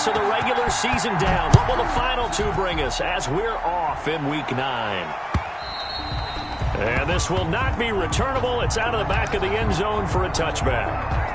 of the regular season down. What will the final two bring us as we're off in Week 9? And this will not be returnable. It's out of the back of the end zone for a touchback.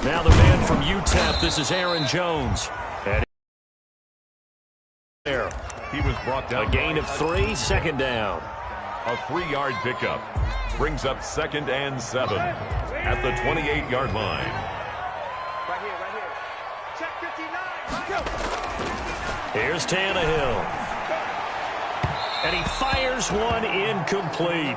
Now the man from UTEP, this is Aaron Jones. And there. He was brought down. A gain of 3, second down. A 3-yard pickup brings up 2nd and 7 at the 28-yard line. Right here. Check 59. Here's Tannehill. And he fires one incomplete.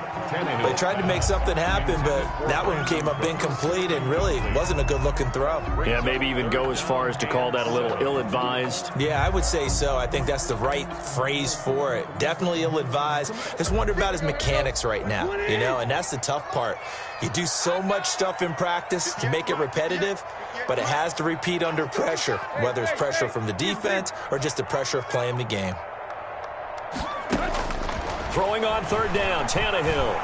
They tried to make something happen, but that one came up incomplete and really wasn't a good-looking throw. Yeah, maybe even go as far as to call that a little ill-advised. Yeah, I would say so. I think that's the right phrase for it. Definitely ill-advised. Just wonder about his mechanics right now, and that's the tough part. You do so much stuff in practice to make it repetitive, but it has to repeat under pressure, whether it's pressure from the defense or just the pressure of playing the game. Throwing on 3rd down, Tannehill.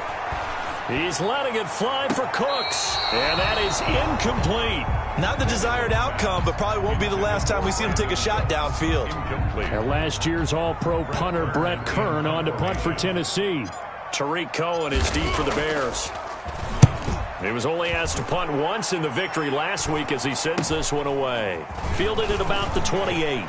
He's letting it fly for Cooks, and that is incomplete. Not the desired outcome, but probably won't be the last time we see him take a shot downfield. And last year's All-Pro punter Brett Kern on to punt for Tennessee. Tariq Cohen is deep for the Bears. He was only asked to punt once in the victory last week as he sends this one away. Fielded at about the 28.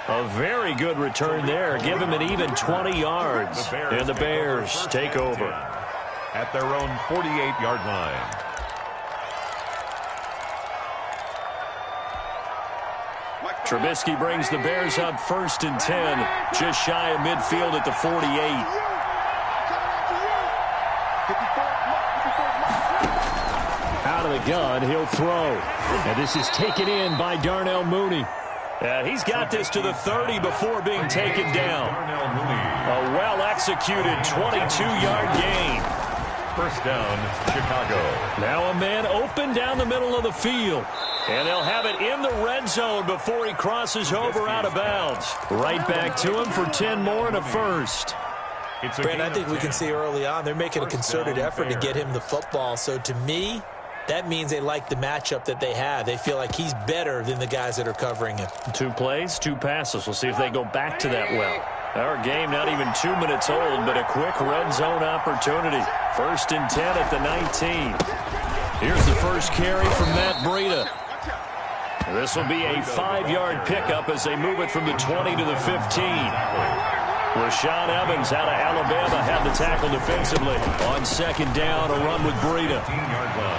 A very good return there. Give him an even 20 yards. And the Bears take over at their own 48-yard line. Trubisky brings the Bears up 1st and 10, just shy of midfield at the 48. Out of the gun, he'll throw. And this is taken in by Darnell Mooney. And he's got this to the 30 before being taken down. A well-executed 22-yard gain. 1st down, Chicago. Now a man open down the middle of the field. And they'll have it in the red zone before he crosses over out of bounds. Right back to him for 10 more and a first. Brent, I think we can see early on they're making a concerted effort to get him the football. So to me, that means they like the matchup that they have. They feel like he's better than the guys that are covering him. 2 plays, 2 passes. We'll see if they go back to that well. Our game not even 2 minutes old, but a quick red zone opportunity. 1st and 10 at the 19. Here's the first carry from Matt Breida. This will be a 5-yard pickup as they move it from the 20 to the 15. Rashaan Evans out of Alabama had the tackle defensively. On 2nd down, a run with Breida.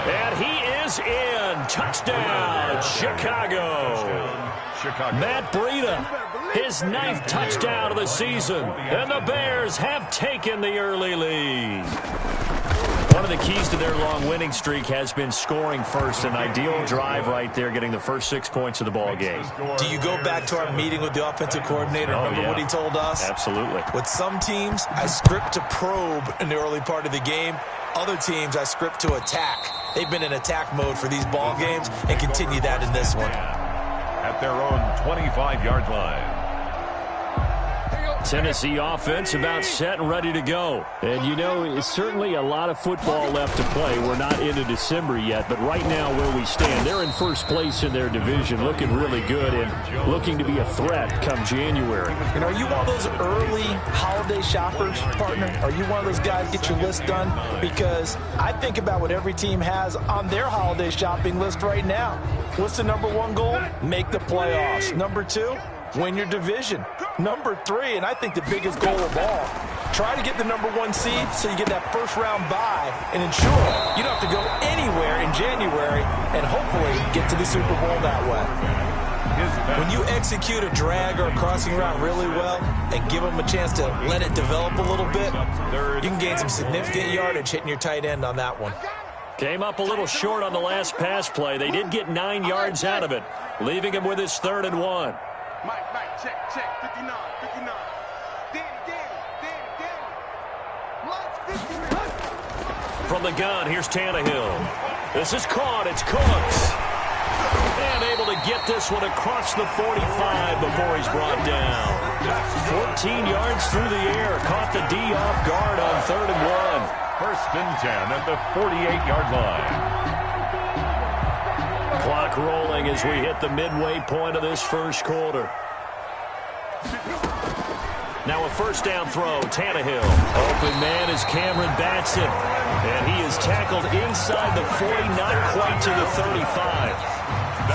And he is in. Touchdown, Chicago. Matt Breida, his 9th touchdown of the season. And the Bears have taken the early lead. One of the keys to their long winning streak has been scoring first. An ideal drive right there, getting the first 6 points of the ball game. Do you go back to our meeting with the offensive coordinator? Remember what he told us? Absolutely. With some teams, I script to probe in the early part of the game. Other teams, I script to attack. They've been in attack mode for these ball games and continue that in this one. At their own 25-yard line. Tennessee offense about set and ready to go. And, it's certainly a lot of football left to play. We're not into December yet, but right now where we stand, they're in first place in their division, looking really good and looking to be a threat come January. And are you one of those early holiday shoppers, partner? Are you one of those guys get your list done? Because I think about what every team has on their holiday shopping list right now. What's the number 1 goal? Make the playoffs. Number 2? Win your division. Number 3, and I think the biggest goal of all, try to get the number 1 seed so you get that first-round bye and ensure you don't have to go anywhere in January and hopefully get to the Super Bowl that way. When you execute a drag or a crossing route really well and give them a chance to let it develop a little bit, you can gain some significant yardage hitting your tight end on that one. Came up a little short on the last pass play. They did get 9 yards out of it, leaving him with his 3rd and 1. Mike, check, 59. Danny. From the gun, here's Tannehill. This is caught. It's Cooks. And able to get this one across the 45 before he's brought down. 14 yards through the air. Caught the D off guard on 3rd and 1. First and 10 at the 48-yard line. Clock rolling as we hit the midway point of this first quarter. Now a first down throw, Tannehill. Open man is Cameron Batson. And he is tackled inside the 40, not quite to the 35.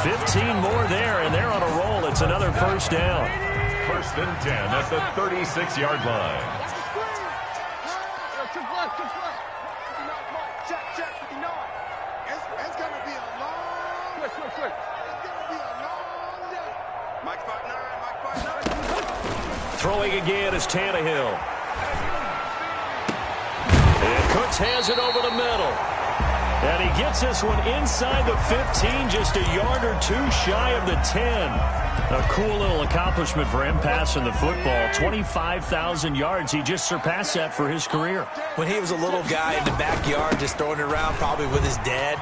15 more there, and they're on a roll. It's another first down. First and 10 at the 36-yard line. Check, 59. It's going to be a long... It's going to be a long day. Mike 5'9", Throwing again is Tannehill. And Cooks has it over the middle. And he gets this one inside the 15, just a yard or two shy of the 10. A cool little accomplishment for him passing the football. 25,000 yards. He just surpassed that for his career. When he was a little guy in the backyard just throwing it around probably with his dad,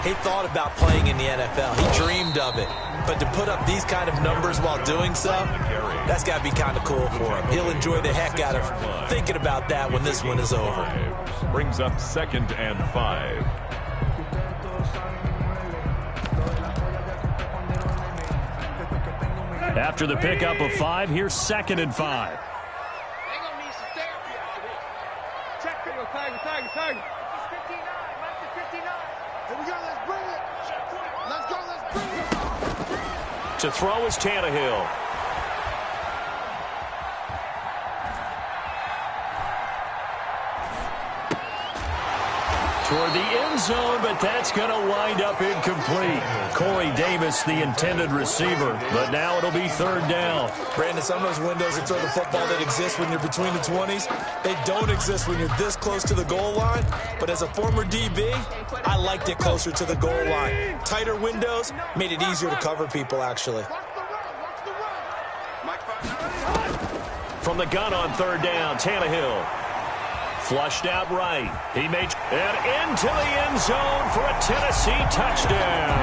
he thought about playing in the NFL. He dreamed of it. But to put up these kind of numbers while doing so, that's got to be kind of cool for him. He'll enjoy the heck out of thinking about that when this one is over. Brings up 2nd and 5. After the pickup of 5, here's 2nd and 5. They're going to need some therapy after this. Check, Tiger. It's 59, left to 59. Here we go, let's bring it. Let's bring it. To throw is Tannehill. Toward the end zone, but that's going to wind up incomplete. Corey Davis, the intended receiver, but now it'll be 3rd down. Brandon, some of those windows to throw the football that exist when you're between the 20s, they don't exist when you're this close to the goal line. But as a former DB, I liked it closer to the goal line. Tighter windows made it easier to cover people, actually. From the gun on 3rd down, Tannehill. Flushed out right. He made and into the end zone for a Tennessee touchdown.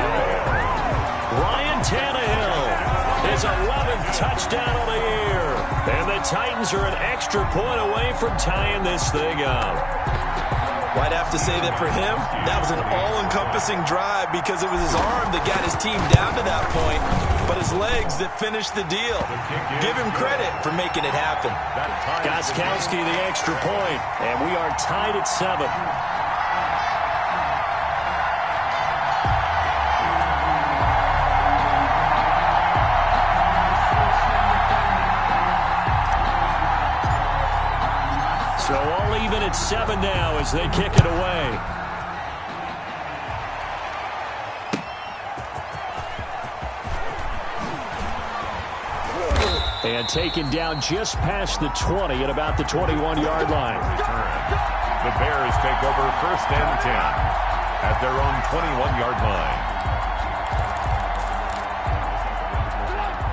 Ryan Tannehill, his 11th touchdown of the year. And the Titans are an extra point away from tying this thing up. I'd have to say that for him, that was an all-encompassing drive because it was his arm that got his team down to that point, but his legs that finished the deal. Give him credit for making it happen. Gostkowski the extra point, and we are tied at 7. So all even at 7 now as they kick it away. And taken down just past the 20 at about the 21-yard line. The Bears take over 1st and 10 at their own 21-yard line.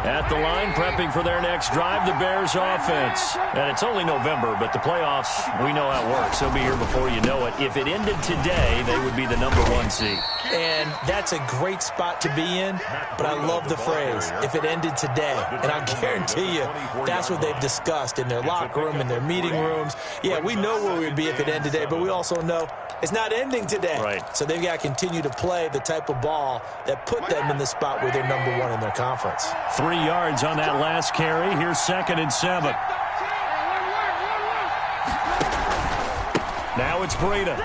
At the line, prepping for their next drive, the Bears offense. And it's only November, but the playoffs, we know how it works. They'll be here before you know it. If it ended today, they would be the number 1 seed. And that's a great spot to be in, but I love the phrase, if it ended today. And I guarantee you, that's what they've discussed in their locker room, in their meeting rooms. Yeah, we know where we'd be if it ended today, but we also know it's not ending today. Right. So they've got to continue to play the type of ball that put them in the spot where they're number 1 in their conference. 3 yards on that last carry. Here's 2nd and 7. Now it's Breida.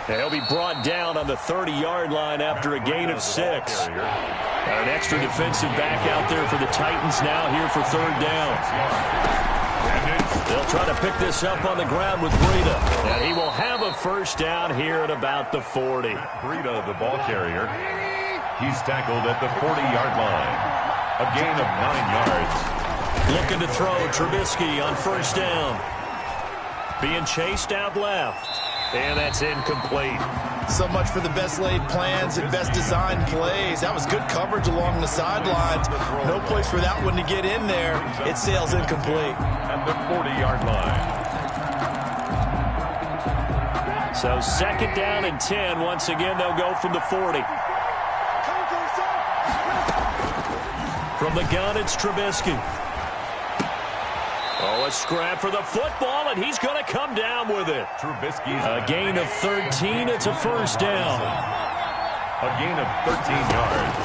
They'll be brought down on the 30-yard line after a gain of 6. An extra defensive back out there for the Titans now here for 3rd down. They'll try to pick this up on the ground with Breida. And he will have a first down here at about the 40. Breida, the ball carrier. He's tackled at the 40-yard line. A gain of 9 yards. Looking to throw Trubisky on first down. Being chased out left. And that's incomplete. So much for the best laid plans and best designed plays. That was good coverage along the sidelines. No place for that one to get in there. It sails incomplete. At the 40-yard line. So 2nd down and 10. Once again, they'll go from the 40. From the gun, it's Trubisky. Oh, a scrap for the football, and he's going to come down with it. Trubisky's a gain of 13. It's a 1st down. A gain of 13 yards.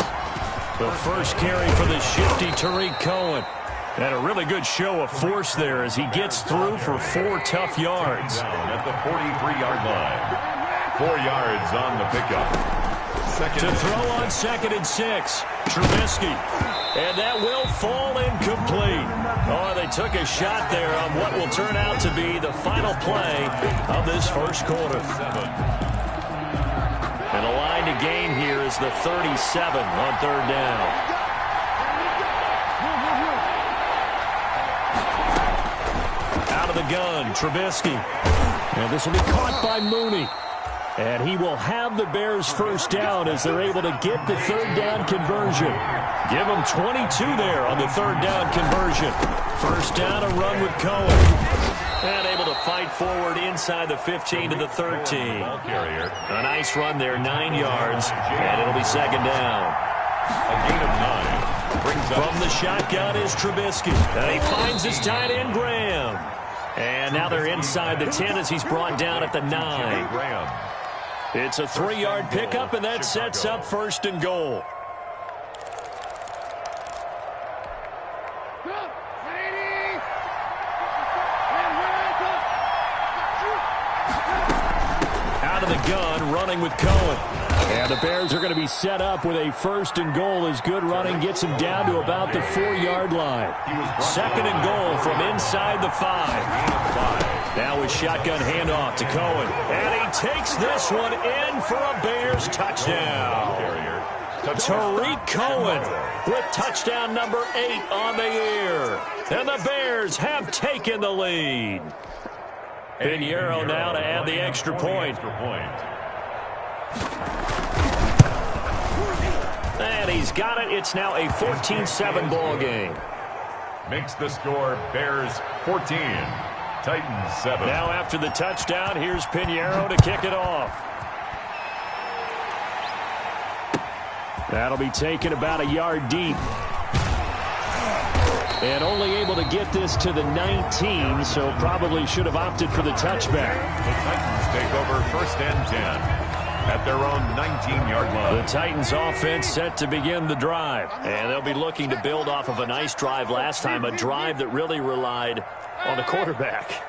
The first carry for the shifty Tariq Cohen. And a really good show of force there as he gets through for 4 tough yards. Down at the 43-yard line. 4 yards on the pickup. To throw on 2nd and 6. Trubisky. And that will fall incomplete. Oh, they took a shot there on what will turn out to be the final play of this first quarter. And the line to gain here is the 37 on 3rd down. Out of the gun, Trubisky. And this will be caught by Mooney. And he will have the Bears' first down as they're able to get the 3rd down conversion. Give them 22 there on the 3rd down conversion. First down, a run with Cohen. And able to fight forward inside the 15 to the 13. Ball carrier. A nice run there, 9 yards. And it'll be 2nd down. A gain of 9. Brings up from the shotgun is Trubisky. And he finds his tight end, Graham. And now they're inside the 10 as he's brought down at the 9. Graham. It's a 3-yard pickup, and that sets up 1st and goal. Out of the gun, running with Cohen. And the Bears are going to be set up with a 1st and goal as good running gets him down to about the 4-yard line. 2nd and goal from inside the 5. Now a shotgun handoff to Cohen. And he takes this one in for a Bears touchdown. Tariq Cohen with touchdown number 8 on the year. And the Bears have taken the lead. Pinheiro now to add the extra point. And he's got it. It's now a 14-7 ball game. Makes the score Bears 14. Titans 7. Now after the touchdown, here's Pinheiro to kick it off. That'll be taken about a yard deep. And only able to get this to the 19, so probably should have opted for the touchback. The Titans take over 1st and 10 at their own 19-yard line. The Titans offense set to begin the drive. And they'll be looking to build off of a nice drive last time, a drive that really relied on the quarterback.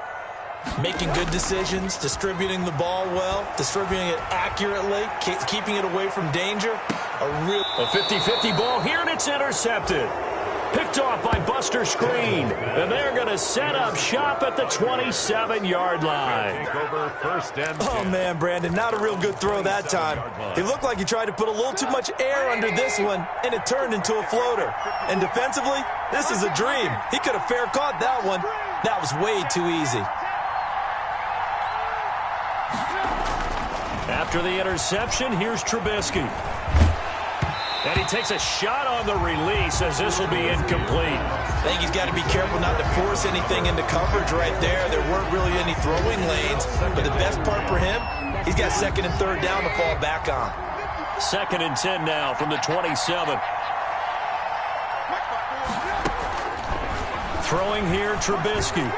Making good decisions, distributing the ball well, distributing it accurately, keeping it away from danger. A 50-50 ball here, and it's intercepted. Picked off by Buster Screen. And they're going to set up shop at the 27-yard line. Take over 1st and 10. Oh, man, Brandon, not a real good throw that time. He looked like he tried to put a little too much air under this one, and it turned into a floater. And defensively, this is a dream. He could have fair caught that one. That was way too easy. After the interception, here's Trubisky. And he takes a shot on the release as this will be incomplete. I think he's got to be careful not to force anything into coverage right there. There weren't really any throwing lanes, but the best part for him, he's got 2nd and 3rd down to fall back on. 2nd and 10 now from the 27. Throwing here, Trubisky.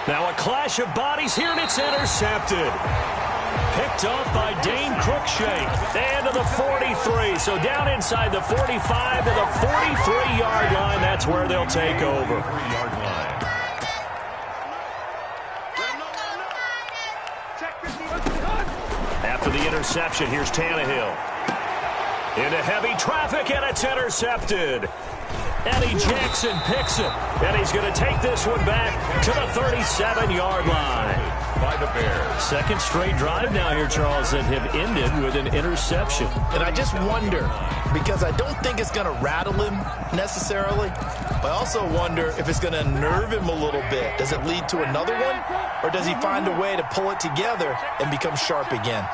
Now a clash of bodies here, and it's intercepted. Picked off by Dane Cruikshank. And to the 43. So down inside the 45 to the 43-yard line. That's where they'll take over. 3-yard line. After the interception, here's Tannehill. Into heavy traffic, and it's intercepted. Eddie Jackson picks it, and he's going to take this one back to the 37-yard line. By the Bears. 2nd straight drive now here, Charles, that have ended with an interception. And I just wonder, because I don't think it's going to rattle him necessarily, but I also wonder if it's going to nerve him a little bit. Does it lead to another one, or does he find a way to pull it together and become sharp again?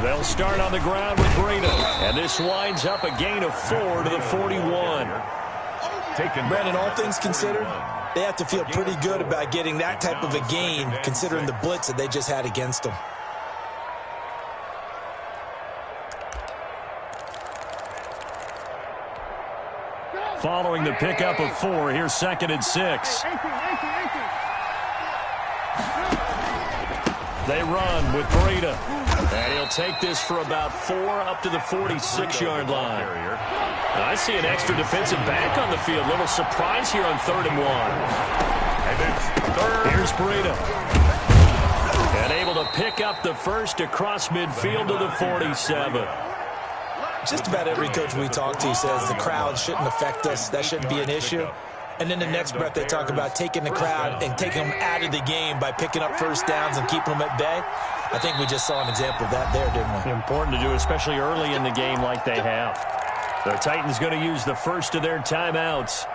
They'll start on the ground with Breida, and this winds up a gain of 4 to the 41. Taken Brandon, all things considered, They have to feel pretty good about getting that type of a gain, considering the blitz that they just had against them. Following the pickup of 4, here's 2nd and 6. They run with Breida. And he'll take this for about 4 up to the 46-yard line. I see an extra defensive back on the field. Little surprise here on 3rd and 1. Here's Breida. And able to pick up the first across midfield to the 47. Just about every coach we talk to says the crowd shouldn't affect us. That shouldn't be an issue. And then the next breath they talk about taking the crowd and taking them out of the game by picking up first downs and keeping them at bay. I think we just saw an example of that there, didn't we? Important to do, especially early in the game like they have. The Titans going to use the first of their timeouts.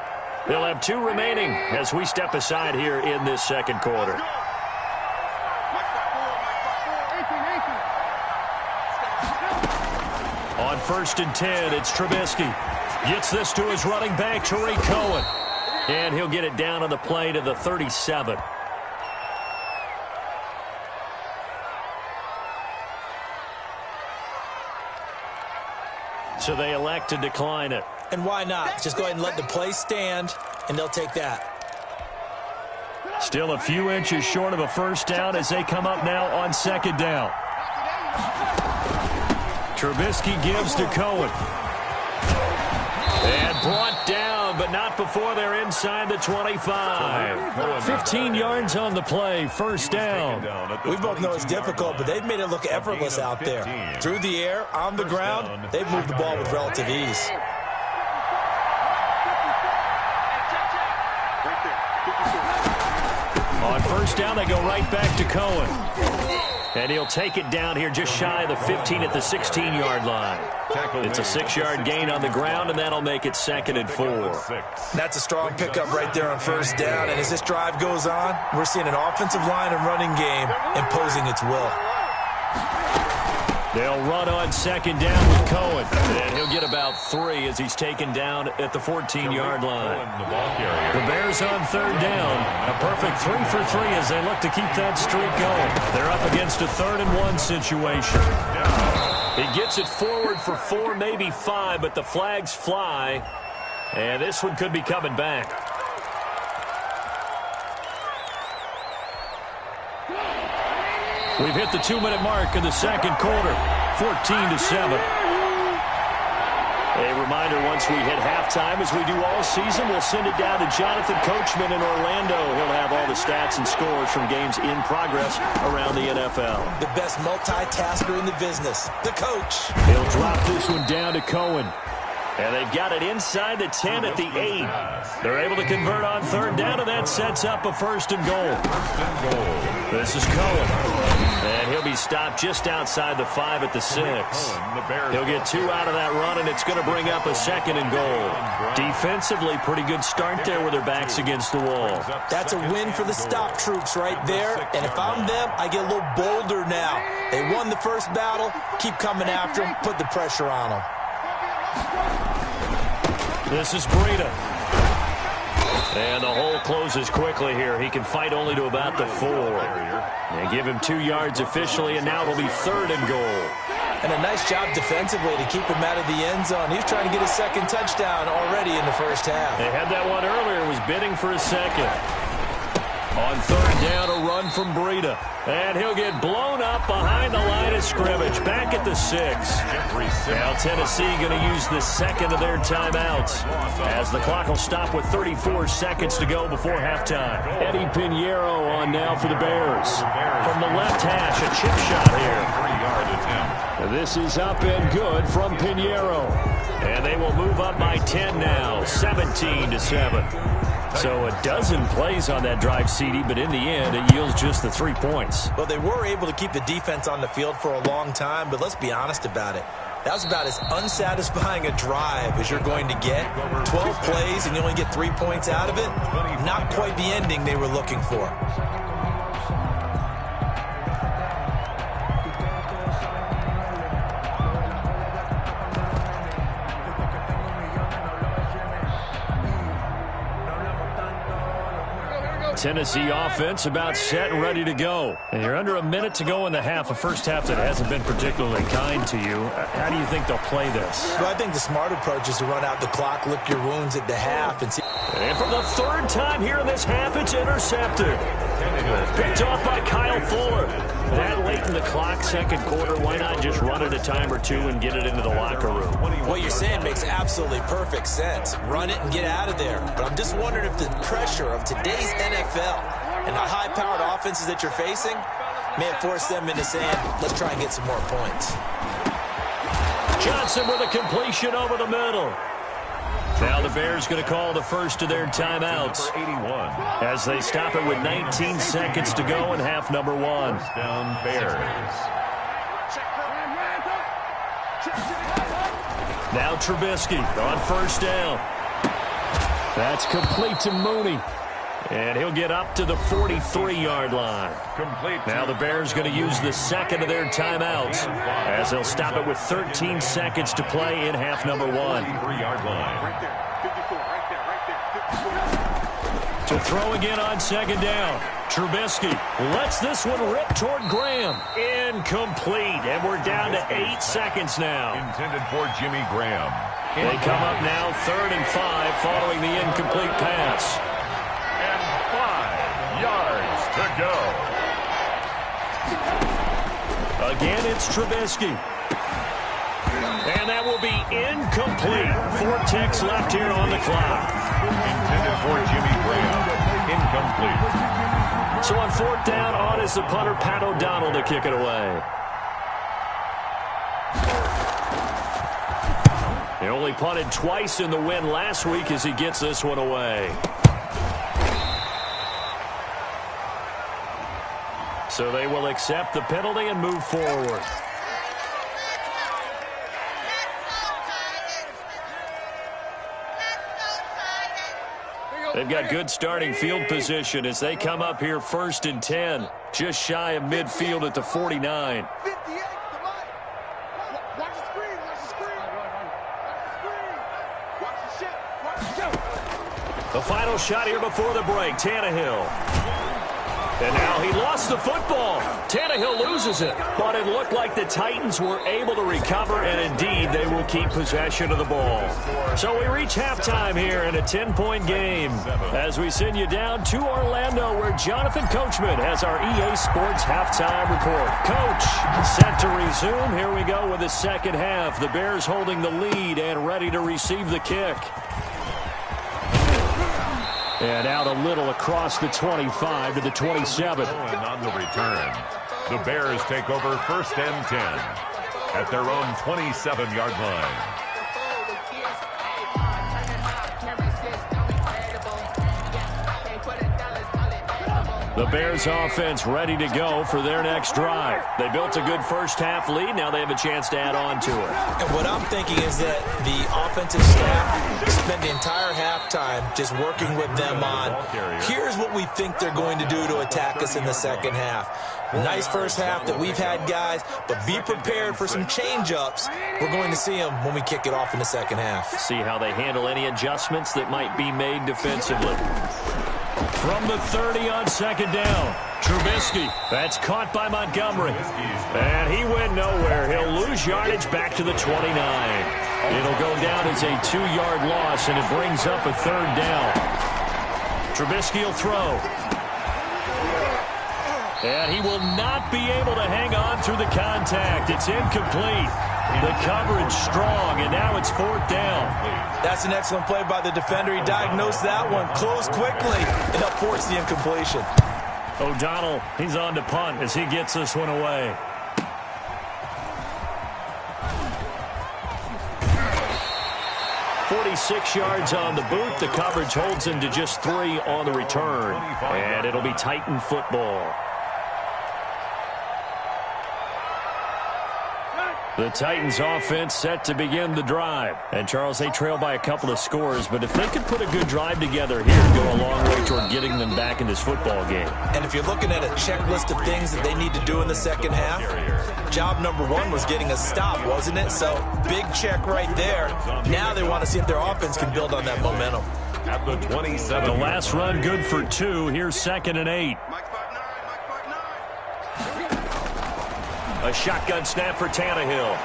They'll have 2 remaining as we step aside here in this 2nd quarter. On 1st and 10, it's Trubisky. Gets this to his running back, Tariq Cohen. And he'll get it down on the play to the 37. So they elect to decline it. And why not? Just go ahead and let the play stand, and they'll take that. Still a few inches short of a first down as they come up now on 2nd down. Trubisky gives to Cohen. And brought down, but not before they're inside the 25. 15 yards on the play, first down. We both know it's difficult, but they've made it look effortless out there. Through the air, on the ground, they've moved the ball with relative ease. On first down, they go right back to Cohen. And he'll take it down here just shy of the 15 at the 16-yard line. It's a 6-yard gain on the ground, and that'll make it 2nd and 4. That's a strong pickup right there on first down. And as this drive goes on, we're seeing an offensive line and running game imposing its will. They'll run on 2nd down with Cohen. And he'll get about 3 as he's taken down at the 14-yard line. The Bears on 3rd down. A perfect 3 for 3 as they look to keep that streak going. They're up against a 3rd and 1 situation. He gets it forward for 4, maybe 5, but the flags fly. And this one could be coming back. We've hit the 2-minute mark in the 2nd quarter, 14-7. A reminder, once we hit halftime, as we do all season, we'll send it down to Jonathan Coachman in Orlando. He'll have all the stats and scores from games in progress around the NFL. The best multitasker in the business, the coach. He'll drop this one down to Cohen. And they've got it inside the 10 at the 8. They're able to convert on 3rd down, and that sets up a 1st and goal. This is Cohen. And he'll be stopped just outside the 5 at the 6. He'll get 2 out of that run, and it's going to bring up a 2nd and goal. Defensively, pretty good start there with their backs against the wall. That's a win for the stop troops right there. And if I'm them, I get a little bolder now. They won the first battle. Keep coming after them. Put the pressure on them. This is Breida. And the hole closes quickly here. He can fight only to about the 4. They give him 2 yards officially, and now it'll be 3rd and goal. And a nice job defensively to keep him out of the end zone. He's trying to get his 2nd touchdown already in the first half. They had that one earlier. Was bidding for a 2nd. On 3rd down, a run from Breida. And he'll get blown up behind the line of scrimmage. Back at the 6. Now Tennessee going to use the 2nd of their timeouts, as the clock will stop with 34 seconds to go before halftime. Eddie Pinheiro on now for the Bears. From the left hash, a chip shot here. This is up and good from Pinheiro. And they will move up by 10 now, 17-7. So a dozen plays on that drive, CD, but in the end, it yields just the 3 points. Well, they were able to keep the defense on the field for a long time, but let's be honest about it. That was about as unsatisfying a drive as you're going to get. 12 plays and you only get 3 points out of it. Not quite the ending they were looking for. Tennessee offense about set and ready to go. And you're under a minute to go in the half, a first half that hasn't been particularly kind to you. How do you think they'll play this? Well, I think the smart approach is to run out the clock, lick your wounds at the half, and see. And for the third time here in this half, it's intercepted. Picked off by Kyle Fuller. That late in the clock, second quarter, why not just run it a time or two and get it into the locker room? What you're saying makes absolutely perfect sense. Run it and get out of there. But I'm just wondering if the pressure of today's NFL and the high-powered offenses that you're facing may have forced them into saying, let's try and get some more points. Johnson with a completion over the middle. Now the Bears going to call the first of their timeouts as they stop it with 19 seconds to go in half number one. First down, Bears. Now Trubisky on first down. That's complete to Mooney. And he'll get up to the 43-yard line. Complete. Now the Bears going to use the second of their timeouts as they'll stop it with 13 seconds to play in half number one. 43-yard line. Right there. 54, right there, right there. 54. To throw again on second down. Trubisky lets this one rip toward Graham. Incomplete. And we're down to 8 seconds now. Intended for Jimmy Graham. They come up now 3rd and 5 following the incomplete pass. 5 yards to go. Again, it's Trubisky. And that will be incomplete. 4 ticks left here on the clock. Intended for Jimmy Graham. Incomplete. So on 4th down, on is the punter, Pat O'Donnell, to kick it away. He only punted twice in the win last week as he gets this one away. So they will accept the penalty and move forward. They've got good starting field position as they come up here 1st and 10, just shy of midfield at the 49. 58, come on. Watch the screen, watch the screen. Watch the shit, watch the shoot. The final shot here before the break, Tannehill. And now he lost the football. Tannehill loses it. But it looked like the Titans were able to recover, and indeed they will keep possession of the ball. So we reach halftime here in a 10-point game as we send you down to Orlando where Jonathan Coachman has our EA Sports halftime report. Coach, set to resume. Here we go with the second half. The Bears holding the lead and ready to receive the kick. And out a little across the 25 to the 27. And on the return, the Bears take over 1st and 10 at their own 27-yard line. The Bears offense ready to go for their next drive. They built a good first half lead. Now they have a chance to add on to it. And what I'm thinking is that the offensive staff spent the entire halftime just working with them on, here's what we think they're going to do to attack us in the second half. Nice first half that we've had, guys, but be prepared for some change-ups. We're going to see them when we kick it off in the second half. See how they handle any adjustments that might be made defensively. From the 30 on second down, Trubisky. That's caught by Montgomery. And he went nowhere. He'll lose yardage back to the 29. It'll go down as a 2-yard loss, and it brings up a 3rd down. Trubisky will throw. And he will not be able to hang on through the contact. It's incomplete. The coverage strong, and now it's 4th down. That's an excellent play by the defender. He diagnosed that one, closed quickly, and helped force the incompletion. O'Donnell, he's on to punt as he gets this one away. .46 yards on the boot. The coverage holds him to just 3 on the return. And it'll be Titan football. The Titans offense set to begin the drive. And, Charles, they trail by a couple of scores, but if they could put a good drive together here, go a long way toward getting them back in this football game. And if you're looking at a checklist of things that they need to do in the second half, job number 1 was getting a stop, wasn't it? So, big check right there. Now they want to see if their offense can build on that momentum. at the 27. The last run good for 2. Here's 2nd and 8. A shotgun snap for Tannehill.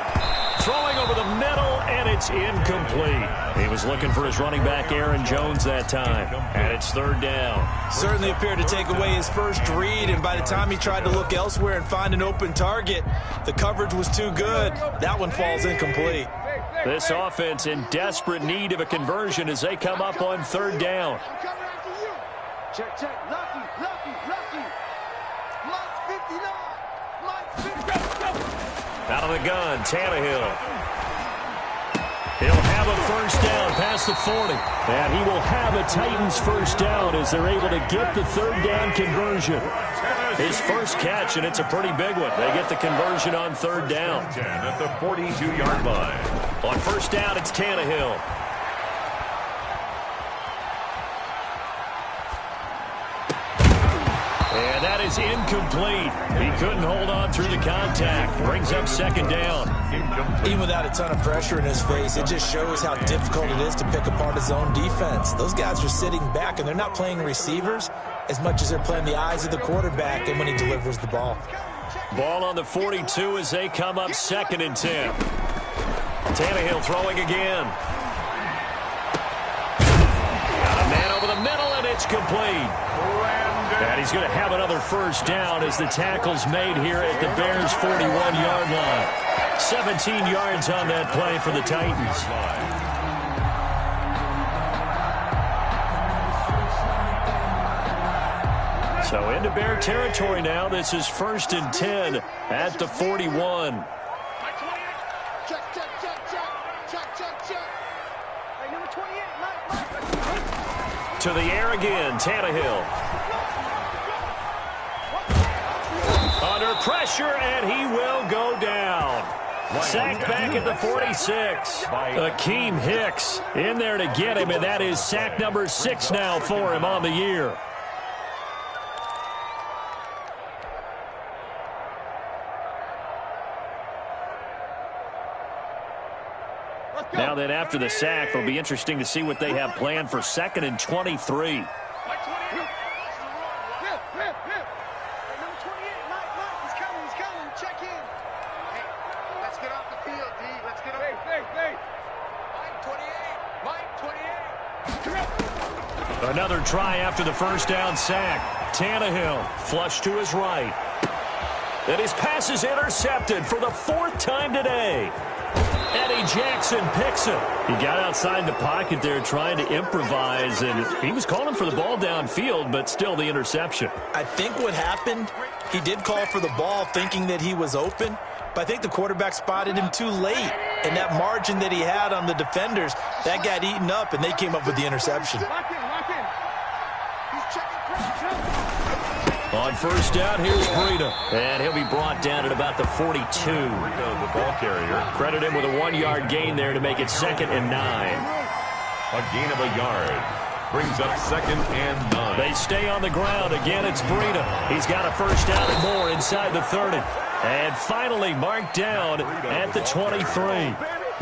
Throwing over the middle, and it's incomplete. He was looking for his running back, Aaron Jones, that time. And it's 3rd down. Certainly appeared to take away his first read, and by the time he tried to look elsewhere and find an open target, the coverage was too good. That one falls incomplete. This offense in desperate need of a conversion as they come up on 3rd down. Check, check. Lucky, lucky, lucky. Mike 59. Mike 59. Out of the gun, Tannehill. He'll have a first down past the 40. And he will have a Titans first down as they're able to get the 3rd down conversion. His first catch, and it's a pretty big one. They get the conversion on 3rd down. At the 42-yard line. On first down, it's Tannehill. And that is incomplete. He couldn't hold on through the contact. Brings up 2nd down. Even without a ton of pressure in his face, it just shows how difficult it is to pick apart his own defense. Those guys are sitting back, and they're not playing receivers as much as they're playing the eyes of the quarterback and when he delivers the ball. Ball on the 42 as they come up 2nd and 10. Tannehill throwing again. Got a man over the middle, and it's complete. And he's going to have another first down as the tackle's made here at the Bears' 41-yard line. 17 yards on that play for the Titans. So into Bear territory now. This is 1st and 10 at the 41. Check, check, check, check. Check, check, check. Hey, number 28, Mike. To the air again, Tannehill. Under pressure, and he will go down. Sacked back at the 46. Akeem Hicks in there to get him, and that is sack number 6 now for him on the year. Now then, after the sack, it'll be interesting to see what they have planned for 2nd and 23. Another try after the first down sack. Tannehill flush to his right. And his pass is intercepted for the 4th time today. Eddie Jackson picks it. He got outside the pocket there trying to improvise, and he was calling for the ball downfield, but still the interception. I think what happened, he did call for the ball thinking that he was open, but I think the quarterback spotted him too late. And that margin that he had on the defenders, that got eaten up, and they came up with the interception. Lock in, lock in. He's checking pressure. On first down, here's Breida. And he'll be brought down at about the 42. The ball carrier. Credit him with a 1-yard gain there to make it 2nd and 9. A gain of a yard. Brings up 2nd and 9. They stay on the ground. Again, it's Breida. He's got a first down and more inside the 30. And finally marked down at the 23.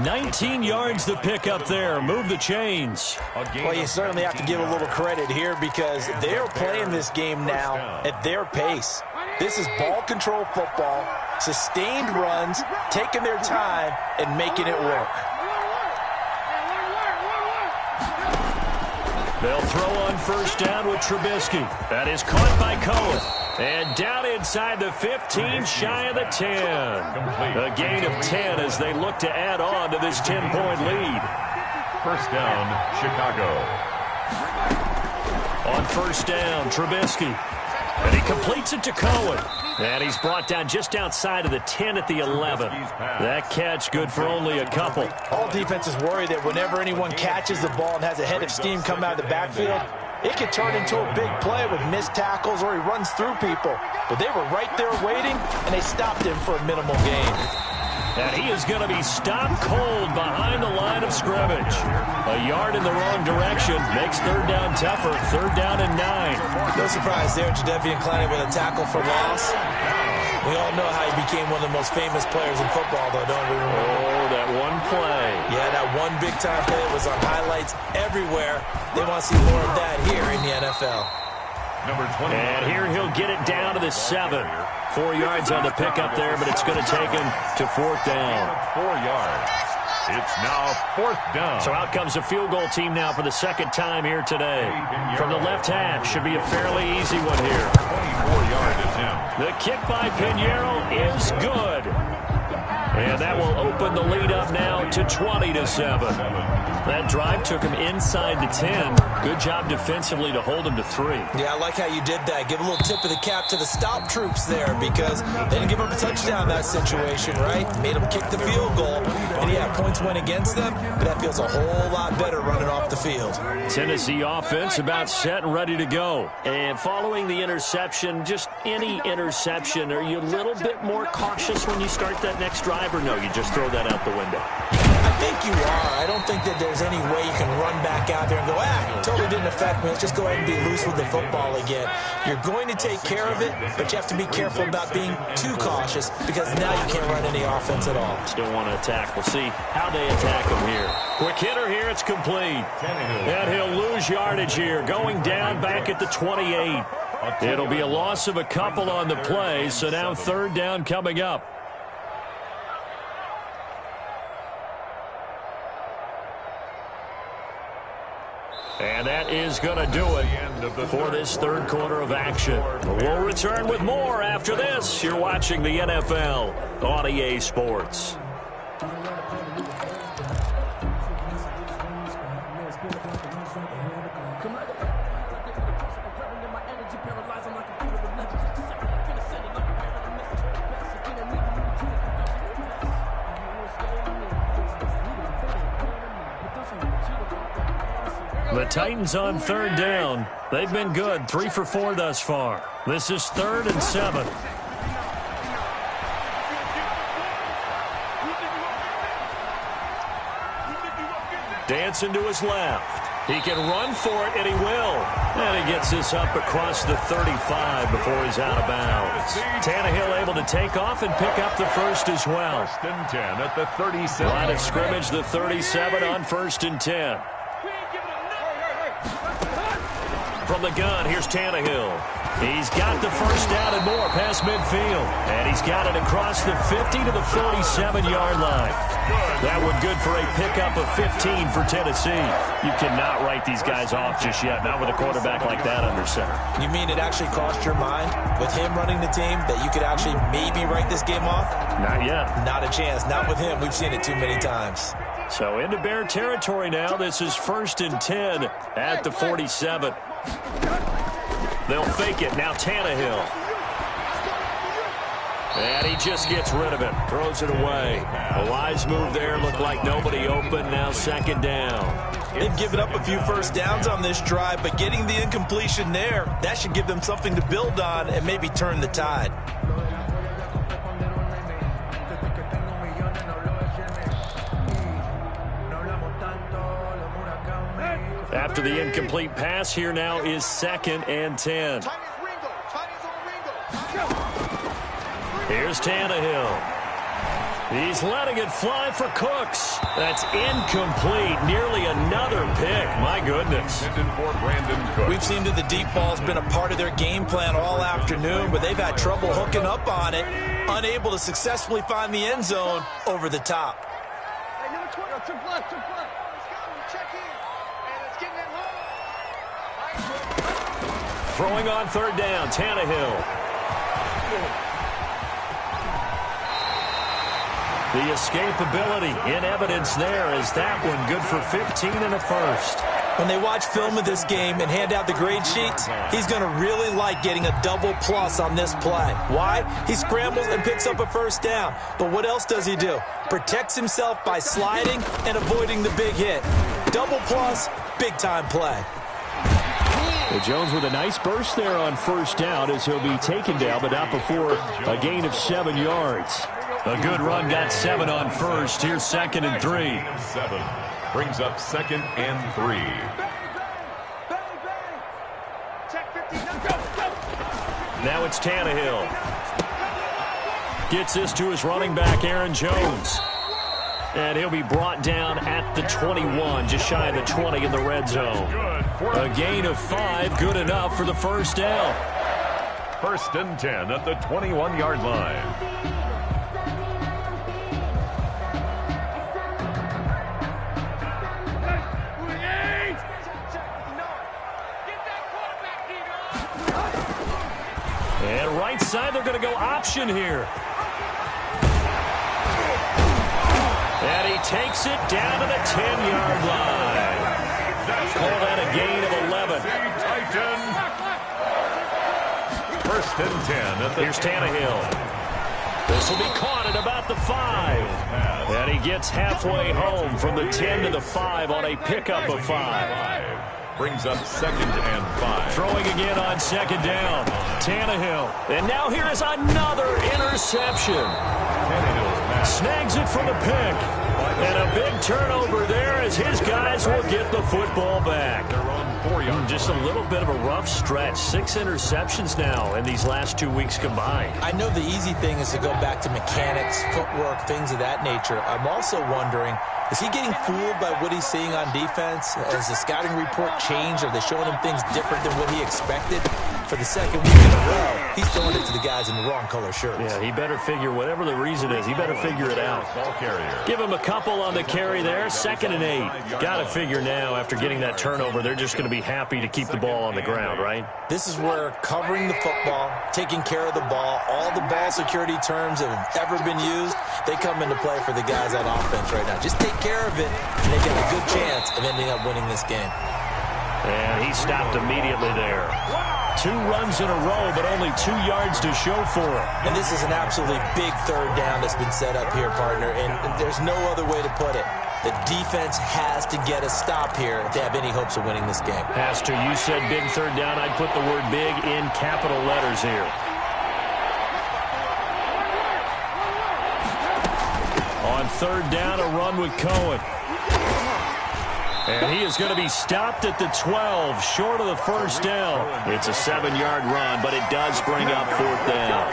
19 yards to pick up there. Move the chains. Well, you certainly have to give a little credit here because they're playing this game now at their pace. This is ball control football, sustained runs, taking their time, and making it work. They'll throw on first down with Trubisky. That is caught by Cohen. And down inside the 15, shy of the 10. A gain of 10 as they look to add on to this 10-point lead. First down, Chicago. On first down, Trubisky. And he completes it to Cohen. And he's brought down just outside of the 10 at the 11. That catch good for only a couple. All defenses worry that whenever anyone catches the ball and has a head of steam come out of the backfield, it could turn into a big play with missed tackles or he runs through people. But they were right there waiting, and they stopped him for a minimal gain. And he is going to be stopped cold behind the line of scrimmage. A yard in the wrong direction makes third down tougher. 3rd down and 9. No surprise there, Jadeveon Clowney with a tackle for loss. We all know how he became one of the most famous players in football, though, don't we? Oh, that one play. Yeah, that one big-time play was on highlights everywhere. They want to see more of that here in the NFL. Number 20. And here he'll get it down to the 7. 4 yards on the pickup there, but it's going to take him to 4th down. 4 yards. It's now 4th down. So out comes a field goal team now for the second time here today. From the left hash, should be a fairly easy one here. 24-yard attempt. The kick by Pinheiro is good. And that will open the lead up now to 20-7. That drive took him inside the 10. Good job defensively to hold him to 3. Yeah, I like how you did that. Give a little tip of the cap to the stop troops there because they didn't give up a touchdown in that situation, right? Made them kick the field goal. And yeah, points went against them, but that feels a whole lot better running off the field. Tennessee offense about set and ready to go. And following the interception, just any interception, are you a little bit more cautious when you start that next drive, or no, you just throw that out the window? I think you are. I don't think that there's any way you can run back out there and go, totally didn't affect me. Let's just go ahead and be loose with the football again. You're going to take care of it, but you have to be careful about being too cautious because now you can't run any offense at all. Still want to attack. We'll see how they attack him here. Quick hitter here. It's complete. And he'll lose yardage here. Going down back at the 28. It'll be a loss of a couple on the play, so now 3rd down coming up. And that is going to do it for this 3rd quarter of action. We'll return with more after this. You're watching the NFL on EA Sports. The Titans on 3rd down. They've been good, 3 for 4 thus far. This is 3rd and 7. Dancing to his left. He can run for it, and he will. And he gets this up across the 35 before he's out of bounds. Tannehill able to take off and pick up the 1st as well. 1st and 10 at the 37. Line of scrimmage, the 37 on 1st and 10. From the gun, here's Tannehill. He's got the 1st down and more past midfield. And he's got it across the 50 to the 47-yard line. That one good for a pickup of 15 for Tennessee. You cannot write these guys off just yet, not with a quarterback like that under center. You mean it actually crossed your mind with him running the team that you could actually maybe write this game off? Not yet. Not a chance. Not with him. We've seen it too many times. So into Bear territory now. This is 1st and 10 at the 47. They'll fake it. Now Tannehill. And he just gets rid of it. Throws it away. A wise move there. Looked like nobody open. Now 2nd down. They've given up a few 1st downs on this drive, but getting the incompletion there, that should give them something to build on and maybe turn the tide. After the incomplete pass, here now is 2nd and 10. Here's Tannehill. He's letting it fly for Cooks. That's incomplete. Nearly another pick. My goodness. We've seen that the deep ball's been a part of their game plan all afternoon, but they've had trouble hooking up on it, unable to successfully find the end zone over the top. Throwing on 3rd down, Tannehill. The escapability in evidence there is that one good for 15 and a 1st. When they watch film of this game and hand out the grade sheets, he's going to really like getting a double plus on this play. Why? He scrambles and picks up a 1st down. But what else does he do? Protects himself by sliding and avoiding the big hit. Double plus, big-time play. Well, Jones with a nice burst there on 1st down as he'll be taken down, but not before a gain of 7 yards. A good run got 7 on 1st. Here's 2nd and 3. 7 brings up 2nd and 3. Now it's Tannehill. Gets this to his running back, Aaron Jones. And he'll be brought down at the 21, just shy of the 20 in the red zone. A gain of 5, good enough for the first down. 1st and 10 at the 21-yard line. And right side, they're going to go option here. And he takes it down to the 10-yard line. Call that a gain of 11. First and 10 at the Here's Tannehill. This will be caught at about the 5. And he gets halfway home from the 10 to the 5 on a pickup of 5. Brings up 2nd and 5. Throwing again on 2nd down. Tannehill. And now here is another interception. Snags it for the pick. And a big turnover there as his guys will get the football back. Just a little bit of a rough stretch. 6 interceptions now in these last 2 weeks combined. I know the easy thing is to go back to mechanics, footwork, things of that nature. I'm also wondering, is he getting fooled by what he's seeing on defense? Has the scouting report changed? Are they showing him things different than what he expected? For the 2nd week in a row, he's throwing it to the guys in the wrong color shirts. Yeah, he better figure, whatever the reason is, he better figure it out. Ball carrier. Give him a couple on the carry there. 2nd and 8. Got to figure now, after getting that turnover, they're just going to be happy to keep the ball on the ground, right? This is where covering the football, taking care of the ball, all the ball security terms that have ever been used, they come into play for the guys on offense right now. Just take care of it, and they got a good chance of ending up winning this game. And he stopped immediately there. 2 runs in a row, but only 2 yards to show for it. And this is an absolutely big 3rd down that's been set up here, partner, and there's no other way to put it. The defense has to get a stop here if they have any hopes of winning this game. Has to. You said big 3rd down. I'd put the word big in capital letters here. On 3rd down, a run with Cohen. And he is going to be stopped at the 12, short of the first down. It's a 7-yard run, but it does bring up 4th down.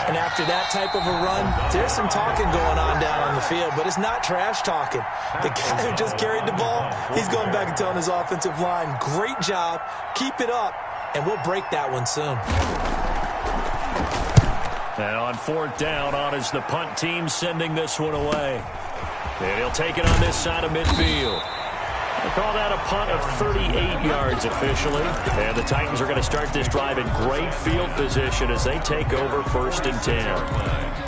And after that type of a run, there's some talking going on down on the field, but it's not trash talking. The guy who just carried the ball, he's going back and telling his offensive line, great job, keep it up, and we'll break that one soon. And on 4th down, on is the punt team sending this one away. And he'll take it on this side of midfield. They call that a punt of 38 yards officially. And the Titans are going to start this drive in great field position as they take over 1st and 10.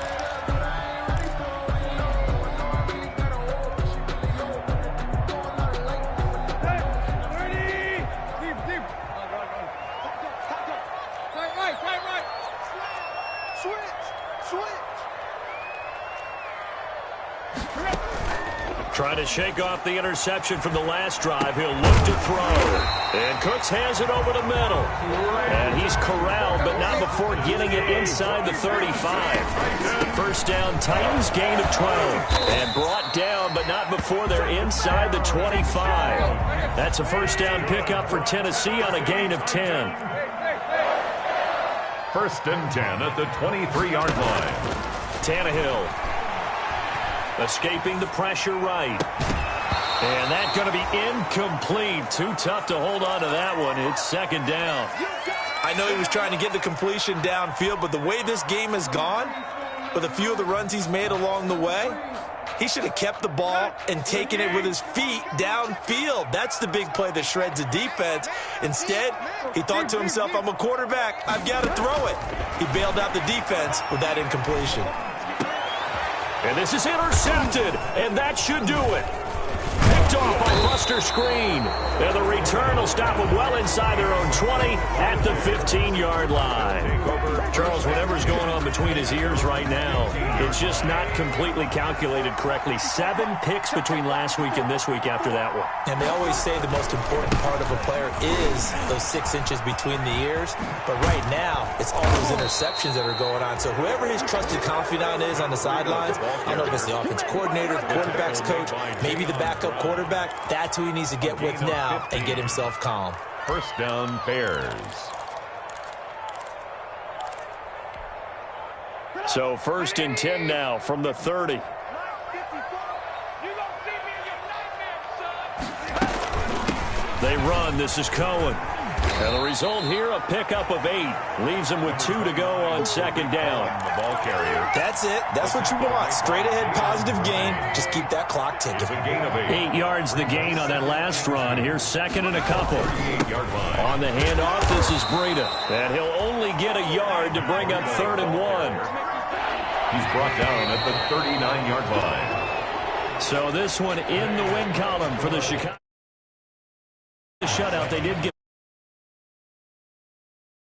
Trying to shake off the interception from the last drive. He'll look to throw. And Cooks has it over the middle. And he's corralled, but not before getting it inside the 35. 1st down, Titans, gain of 12. And brought down, but not before they're inside the 25. That's a 1st down pickup for Tennessee on a gain of 10. 1st and 10 at the 23-yard line. Tannehill. Escaping the pressure right. And that's going to be incomplete. Too tough to hold on to that one. It's 2nd down. I know he was trying to get the completion downfield, but the way this game has gone, with a few of the runs he's made along the way, he should have kept the ball and taken it with his feet downfield. That's the big play that shreds the defense. Instead, he thought to himself, I'm a quarterback. I've got to throw it. He bailed out the defense with that incompletion. And this is intercepted, and that should do it. Picked off by Buster Screen. And the return will stop them well inside their own 20 at the 15-yard line. Charles, whatever's going on between his ears right now, it's just not completely calculated correctly. 7 picks between last week and this week after that one. And they always say the most important part of a player is those 6 inches between the ears. But right now, it's all those interceptions that are going on. So whoever his trusted confidant is on the sidelines, I don't know if it's the offense coordinator, the quarterback's coach, maybe the backup quarterback, that's who he needs to get with now and get himself calm. 1st down, Bears. So 1st and 10 now from the 30. They run. This is Cohen. And the result here, a pickup of 8. Leaves him with 2 to go on 2nd down. The ball carrier. That's it. That's what you want. Straight ahead positive gain. Just keep that clock ticking. It's a gain of 8. 8 yards the gain on that last run. Here's 2nd and a couple. 38-yard line. On the handoff, this is Breida. And he'll only get a yard to bring up 3rd and 1. He's brought down at the 39-yard line. So this one in the win column for the Chicago shutout. They did get